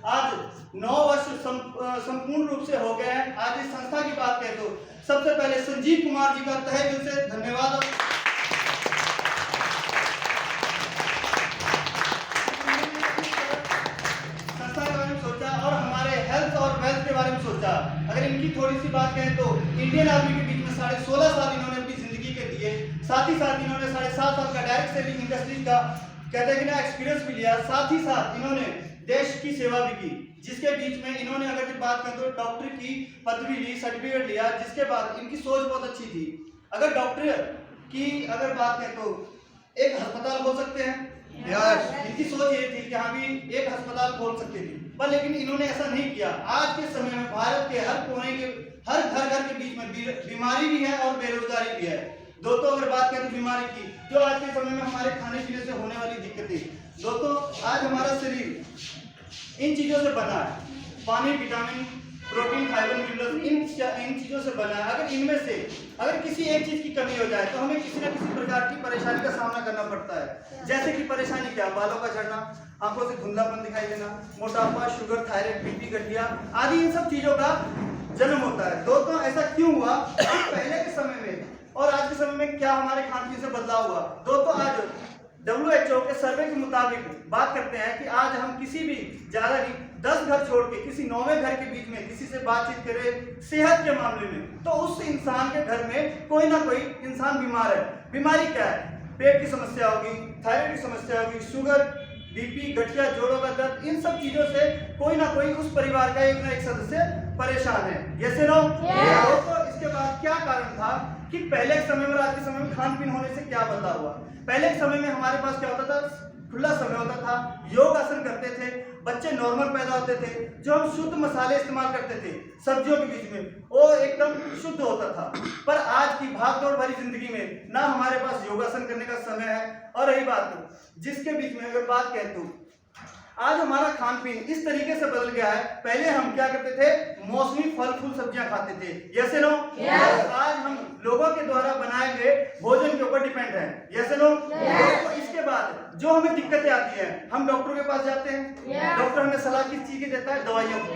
आज 9 वर्ष संपूर्ण रूप से हो गए हैं। आज इस संस्था की बात करें तो सबसे पहले संजीव कुमार जी का तहे दिल से धन्यवाद। संस्था के बारे में सोचा और हमारे हेल्थ और वेल्थ के बारे में सोचा। अगर इनकी थोड़ी सी बात करें तो इंडियन आर्मी के बीच में 16.5 साल इन्होंने अपनी जिंदगी के दिए। साथ ही साथ इन्होंने 7.5 साल का डायरेक्ट सेलिंग इंडस्ट्री का कहते हैं कि ना एक्सपीरियंस भी लिया। साथ ही साथ इन्होंने देश की सेवा भी की, जिसके बीच में इन्होंने अगर बात करें तो डॉक्टर की पदवी ली, सर्टिफिकेट लिया, जिसके बाद इनकी सोच बहुत अच्छी थी। अगर डॉक्टर की अगर बात करें तो एक अस्पताल खोल सकते हैं, इनकी सोच ये थी कि हाँ भी एक अस्पताल खोल सकते थे, पर लेकिन इन्होंने ऐसा नहीं किया। आज के समय में भारत के हर कोने के हर घर के बीच में बीमारी भी है और बेरोजगारी भी है। दोस्तों अगर बात करें तो बीमारी की, जो आज के समय में हमारे खाने पीने से होने वाली दिक्कतें, दोस्तों आज हमारा शरीर इन चीजों से बना है, पानी, विटामिन, प्रोटीन, फाइबर, मिनरल्स, इन चीजों से बना है। अगर इनमें से अगर किसी एक चीज की कमी हो जाए तो हमें किसी न किसी प्रकार की परेशानी का सामना करना पड़ता है। जैसे कि परेशानी क्या, बालों का झड़ना, आंखों से धुंधलापन दिखाई देना, मोटापा, शुगर, थायराइड, बीपी, गठिया आदि इन सब चीजों का जन्म होता है। दोस्तों ऐसा क्यों हुआ? पहले के समय में और आज के समय में क्या हमारे खान पीन से बदलाव हुआ? दोस्तों आज WHO के सर्वे के मुताबिक बात करते हैं कि आज हम किसी भी ज्यादा नहीं 10 घर छोड़ के किसी 9वें घर के बीच में किसी से बातचीत करें सेहत के मामले में, तो उस इंसान के घर में कोई ना कोई इंसान बीमार है। बीमारी क्या है? पेट की समस्या होगी, थायराइड की समस्या होगी, शुगर, बीपी, गठिया, जोड़ों का दर्द, इन सब चीजों से कोई ना कोई उस परिवार का एक ना एक सदस्य परेशान है। ये से नो? तो इसके बाद क्या कारण था कि पहले के समय में और आज के समय में खान पीन होने से क्या बदलाव हुआ? पहले के समय में हमारे पास क्या होता था? खुला समय होता था, योग आसन करते थे, बच्चे नॉर्मल पैदा होते थे, जो हम शुद्ध मसाले इस्तेमाल करते थे सब्जियों के बीच में वो एकदम शुद्ध होता था। पर आज की भागदौड़ भरी जिंदगी में ना हमारे पास योगासन करने का समय है। और रही बात जिसके बीच में अगर बात कहें तो आज हमारा खान पीन इस तरीके से बदल गया है। पहले हम क्या करते थे? मौसमी फल फूल सब्जियां खाते थे। Yes no? आज हम लोगों के द्वारा बनाए गए भोजन के ऊपर डिपेंड है। Yes no? तो इसके बाद जो हमें दिक्कतें आती हैं, हम डॉक्टर के पास जाते हैं, डॉक्टर हमें सलाह किस चीज की देता है? दवाइयों की।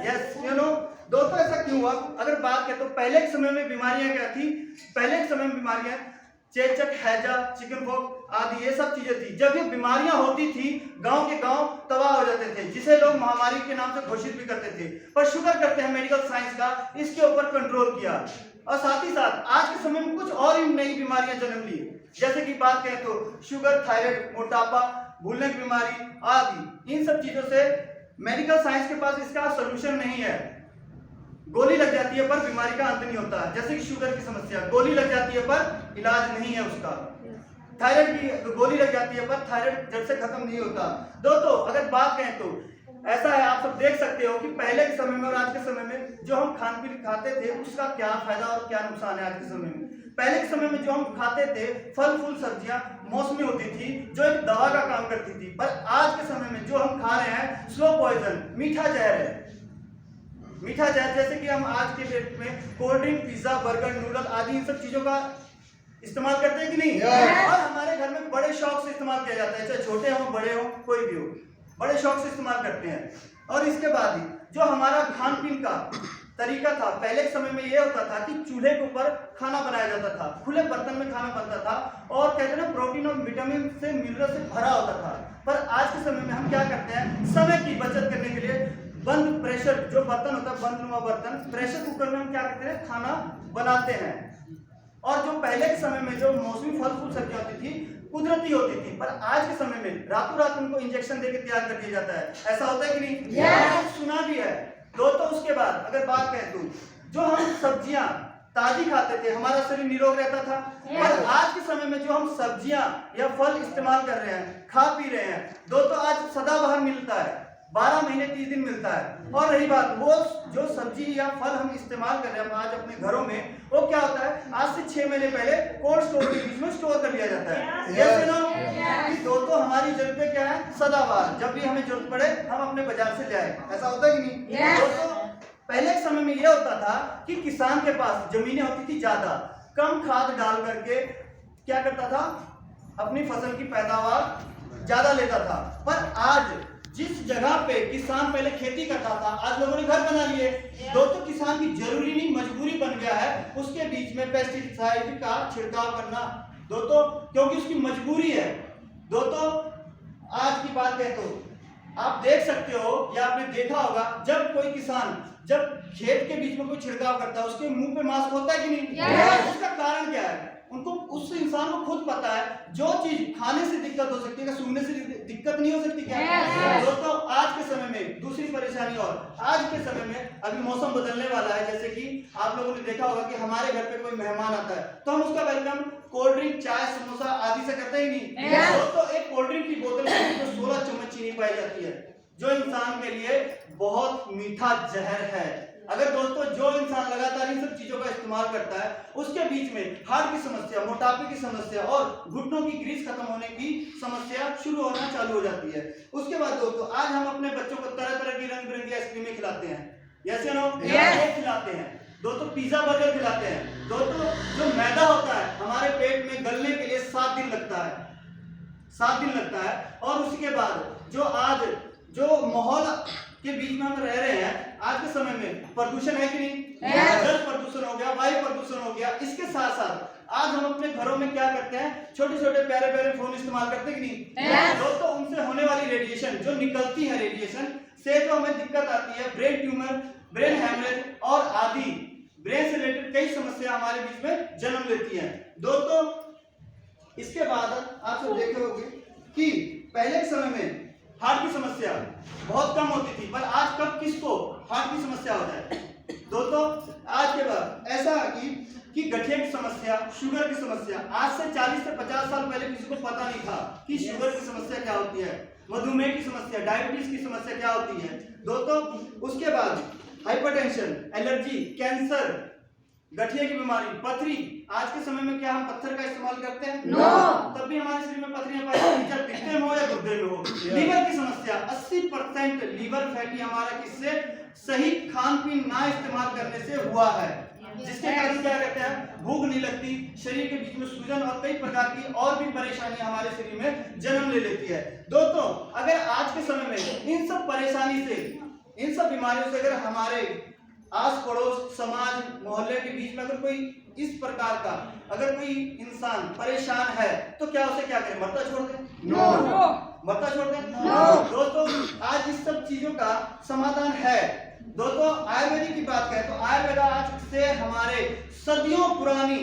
Yes you know? दोस्तों ऐसा क्यों हुआ? अगर बात करें तो पहले के समय में बीमारियां क्या थी? पहले के समय में बीमारियां चेचक, हैजा, चिकन पॉक्स आदि ये सब चीजें थी। जब ये बीमारियां होती थी गांव के गांव तबाह हो जाते थे, जिसे लोग महामारी के नाम से घोषित भी करते थे। पर शुक्र करते हैं मेडिकल साइंस का इसके ऊपर कंट्रोल किया। और साथ ही साथ आज के समय में कुछ और ही नई बीमारियां जन्म ली, जैसे कि बात करें तो शुगर, थायराइड, मोटापा, भूलने की बीमारी आदि। इन सब चीजों से मेडिकल साइंस के पास इसका सोल्यूशन नहीं है। गोली लग जाती है पर बीमारी का अंत नहीं होता। जैसे कि शुगर की समस्या, गोली लग जाती है पर इलाज नहीं है उसका। थायराइड की गोली लग जाती है पर थायराइड जड़ से खत्म नहीं होता। दोस्तों अगर बात करें तो ऐसा है, आप सब देख सकते हो कि पहले के समय में और आज के समय में जो हम खान पीन खाते थे उसका क्या फायदा और क्या नुकसान है। आज के समय में, पहले के समय में जो हम खाते थे फल फूल सब्जियां मौसमी होती थी, जो एक दवा का काम करती थी। पर आज के समय में जो हम खा रहे हैं स्लो पॉइजन, मीठा जहर है। मीठा जहर जैसे कि हम आज के डेट में cold drink, pizza, burger, noodle आदि इन सब चीजों का इस्तेमाल करते हैं कि नहीं? और हमारे घर में बड़े शौक से इस्तेमाल किया जाता है, चाहे छोटे हो बड़े हो कोई भी हो, बड़े शौक से इस्तेमाल करते हैं। और इसके बाद ही जो हमारा खान पीन का तरीका था, पहले के समय में यह होता था कि चूल्हे के ऊपर खाना बनाया जाता था, खुले बर्तन में खाना बनता था और कहते हैं ना प्रोटीन और विटामिन से मिनरल से भरा होता था। पर आज के समय में हम क्या करते हैं? समय की बचत करने के लिए बंद प्रेशर जो बर्तन होता है, बंद नुमा बर्तन, प्रेशर कुकर में हम क्या करते हैं? खाना बनाते हैं। और जो पहले के समय में जो मौसमी फल फूल सब्जियां होती थी कुदरती होती थी, पर आज के समय में रातों रात उनको इंजेक्शन देकर तैयार कर दिया जाता है। ऐसा होता है कि नहीं? सुना भी है। दोस्तों उसके बाद अगर बात करें तो जो हम सब्जियां ताजी खाते थे हमारा शरीर निरोग रहता था। पर आज के समय में जो हम सब्जियां या फल इस्तेमाल कर रहे हैं, खा पी रहे हैं, दोस्तों आज सदाबहार मिलता है, 12 महीने 30 दिन मिलता है। और रही बात वो जो सब्जी या फल हम इस्तेमाल कर रहे हैं आज अपने घरों में, वो क्या होता है? आज से 6 महीने पहले कोल्ड स्टोर के बीच में स्टोर कर लिया जाता है। जैसे ना दोस्तों हमारी जरूरतें क्या है? सदाबहार, जब भी हमें जरूरत पड़े हम अपने बाजार से ले आए। ऐसा होता है कि नहीं? दोस्तों पहले के समय में यह होता था कि किसान के पास जमीनें होती थी ज्यादा, कम खाद डाल करके क्या करता था? अपनी फसल की पैदावार ज्यादा लेता था। पर आज जिस जगह पे किसान पहले खेती करता था, आज लोगों ने घर बना लिए। दोस्तों किसान की जरूरी नहीं मजबूरी बन गया है उसके बीच में पेस्टिसाइड का छिड़काव करना, दोस्तों क्योंकि उसकी मजबूरी है। दोस्तों आज की बात कहें तो आप देख सकते हो या आपने देखा होगा, जब कोई किसान जब खेत के बीच में कोई छिड़काव करता है उसके मुंह पे मास्क होता है कि नहीं? उसका कारण क्या है? उनको उस इंसान को खुद पता है जो चीज खाने से दिक्कत हो सकती है, सूंघने से दिक्कत नहीं हो सकती क्या? दोस्तों आज के समय में दूसरी परेशानी, और आज के समय में अभी मौसम बदलने वाला है, जैसे कि आप लोगों ने देखा होगा कि हमारे घर पे कोई मेहमान आता है तो हम उसका वेलकम कोल्ड ड्रिंक, चाय, समोसा आदि से करते ही नहीं। दोस्तों एक कोल्ड ड्रिंक की बोतल में तो 16 चम्मच चीनी पाई जाती है जो इंसान के लिए बहुत मीठा जहर है। अगर दोस्तों जो इंसान लगातार इन सब चीजों का इस्तेमाल करता है उसके बीच में हार्ट की समस्या, मोटापे की समस्या और घुटनों की ग्रीस खत्म होने की समस्या शुरू होना चालू हो जाती है। उसके बाद दोस्तों आज हम अपने बच्चों को तरह तरह की रंग बिरंगी आइसक्रीमें खिलाते हैं, यस नो खिलाते हैं, दोस्तों पिज्जा बर्गर खिलाते हैं। दोस्तों जो मैदा होता है हमारे पेट में गलने के लिए 7 दिन लगता है, 7 दिन लगता है। और उसके बाद जो आज जो माहौल के बीच में हम रह रहे हैं आज के समय में प्रदूषण है कि नहीं? जल प्रदूषण हो गया, वायु प्रदूषण हो गया। इसके साथ साथ आज हम अपने घरों में क्या करते हैं, छोटे छोटे प्यारे प्यारे फोन इस्तेमाल करते हैं कि नहीं? दोस्तों उनसे होने वाली रेडिएशन जो निकलती है, रेडिएशन से जो हमें दिक्कत आती है, ब्रेन ट्यूमर, ब्रेन हैमरेज और आदि ब्रेन से रिलेटेड कई समस्या हमारे बीच में जन्म लेती है। दोस्तों इसके बाद आप सब देखे होंगे कि पहले के समय में हार्ट की समस्या बहुत कम होती थी, पर आज कब किसको हार्ट की समस्या हो जाए? दोस्तों आज के बाद ऐसा कि गठिया की समस्या, शुगर की समस्या, आज से 40 से 50 साल पहले किसी को पता नहीं था कि शुगर की समस्या क्या होती है, मधुमेह की समस्या, डायबिटीज की समस्या क्या होती है। दोस्तों उसके बाद हाइपरटेंशन, एलर्जी, कैंसर, गठिया की बीमारी, पथरी। आज के समय में क्या हम पत्थर का इस्तेमाल करते हैं? नो। तब भी हमारे शरीर में पथरियां पाई जाती हैं, चाहे पित्ते में हो या गुर्दे में हो। लीवर की समस्या 80% लीवर फैटी हमारा किससे? सही खान पीन ना इस्तेमाल करने से हुआ है, जिसके कारण क्या कहते हैं, भूख नहीं लगती, शरीर के बीच में सूजन और कई प्रकार की और भी परेशानियां हमारे शरीर में जन्म ले लेती है। दोस्तों अगर आज के समय में इन सब परेशानी से, इन सब बीमारियों से अगर हमारे आस पड़ोस, समाज, मोहल्ले के बीच में अगर कोई इस प्रकार का अगर कोई इंसान परेशान है तो क्या उसे क्या करें? मरता छोड़ दें? नो। मरता छोड़ दें? नो। दोस्तों आज इस सब चीजों का समाधान है। दोस्तों आयुर्वेदिक की बात करें तो आयुर्वेद आज से हमारे सदियों पुरानी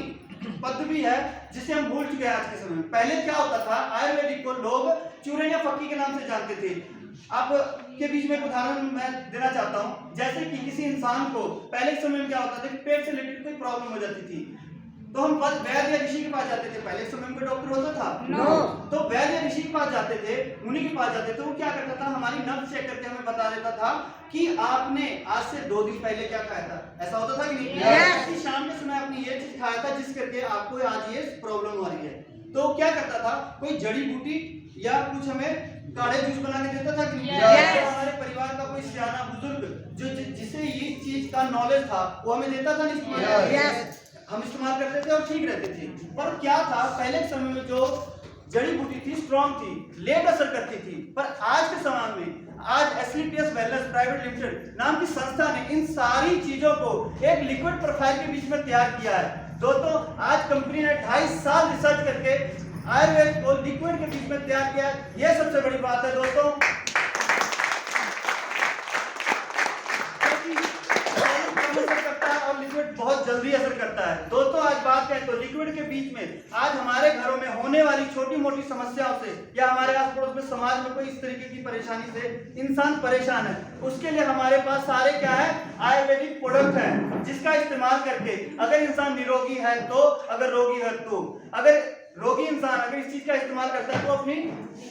पद्धति है जिसे हम भूल चुके हैं आज के समय में। पहले क्या होता था, आयुर्वेदिक को लोग चूरन या फक्की के नाम से जानते थे। आप के बीच में एक उदाहरण मैं देना चाहता हूं, जैसे कि किसी इंसान को पहले के समय में क्या होता था कि पेट से रिलेटेड कोई प्रॉब्लम हो जाती थी तो हम वैद्य या ऋषि के पास जाते थे। पहले के समय में कोई डॉक्टर होता था? नो। तो वैद्य या ऋषि के पास जाते थे, उन्हीं के पास जाते थे। वो क्या करता था, हमारी नब्ज चेक करके हमें बता देता था कि आपने आज से 2 दिन पहले क्या खाया था। ऐसा होता था कि नहीं? कि शाम के समय आपने ये चीज खाया था जिस करके आपको आज ये प्रॉब्लम हो रही है। तो क्या करता था, कोई जड़ी बूटी या कुछ हमें काढ़े जूस बना के देता था कि नहीं? हमारे परिवार का कोई सियाना बुजुर्ग जो जिसे ये चीज का नॉलेज था वो हमें देता था नहीं? हम इस्तेमाल करते थे और ठीक रहते थे। पर क्या था, पहले के समय में जो जड़ी बूटी थी स्ट्रॉन्ग थी, लेट असर करती थी। पर आज के समय में आज एसलीपीएस वेलनेस प्राइवेट लिमिटेड नाम की संस्था ने इन सारी चीजों को एक लिक्विड प्रोफाइल के बीच में तैयार किया है। दोस्तों आज कंपनी ने 2.5 साल रिसर्च करके आयुर्वेद को लिक्विड के बीच में तैयार किया। यह सबसे बड़ी बात है दोस्तों, और लिक्विड बहुत जल्दी असर करता है। दोस्तों आज बात करें तो लिक्विड के बीच में आज हमारे घरों में होने वाली छोटी मोटी समस्याओं से या हमारे आस पड़ोस में समाज में कोई इस तरीके की परेशानी से इंसान परेशान है, उसके लिए हमारे पास सारे क्या है, आयुर्वेदिक प्रोडक्ट है जिसका इस्तेमाल करके अगर इंसान निरोगी है तो, अगर रोगी है तो, अगर रोगी इंसान अगर इस चीज का इस्तेमाल करता है तो अपनी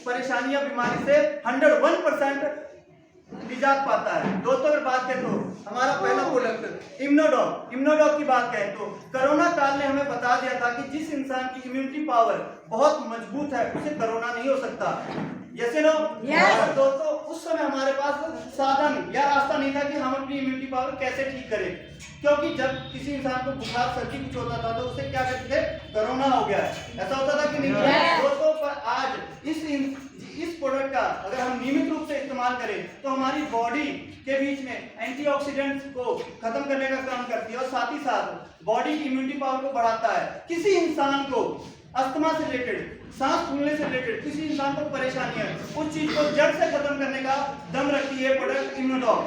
परेशानी या बीमारी से 101% निजात पाता है। दोस्तों अगर बात करें तो हमारा पहला प्रोडक्ट इम्यूनोडॉग की बात करें तो कोरोना काल ने हमें बता दिया था कि जिस इंसान की इम्यूनिटी पावर बहुत मजबूत है उसे कोरोना नहीं हो सकता। दोस्तों उस समय हमारे पास साधन या रास्ता नहीं नहीं था कि हम अपनी इम्यूनिटी पावर कैसे ठीक करें, क्योंकि जब किसी इंसान को बुखार सर्दी कुछ होता था तो उसे क्या कहते थे, कोरोना हो गया है, ऐसा होता था कि नहीं? दोस्तों पर आज इस प्रोडक्ट का अगर हम नियमित रूप से इस्तेमाल करें तो हमारी बॉडी के बीच में एंटीऑक्सीडेंट्स को खत्म करने का काम करती है और साथ ही साथ बॉडी की इम्यूनिटी पावर को बढ़ाता है। किसी इंसान को अस्थमा से रिलेटेड, सांस फूलने से रिलेटेड किसी इंसान को परेशानी है, उस चीज को जड़ से खत्म करने का दम रखती है प्रोडक्ट इम्यूनोडॉक।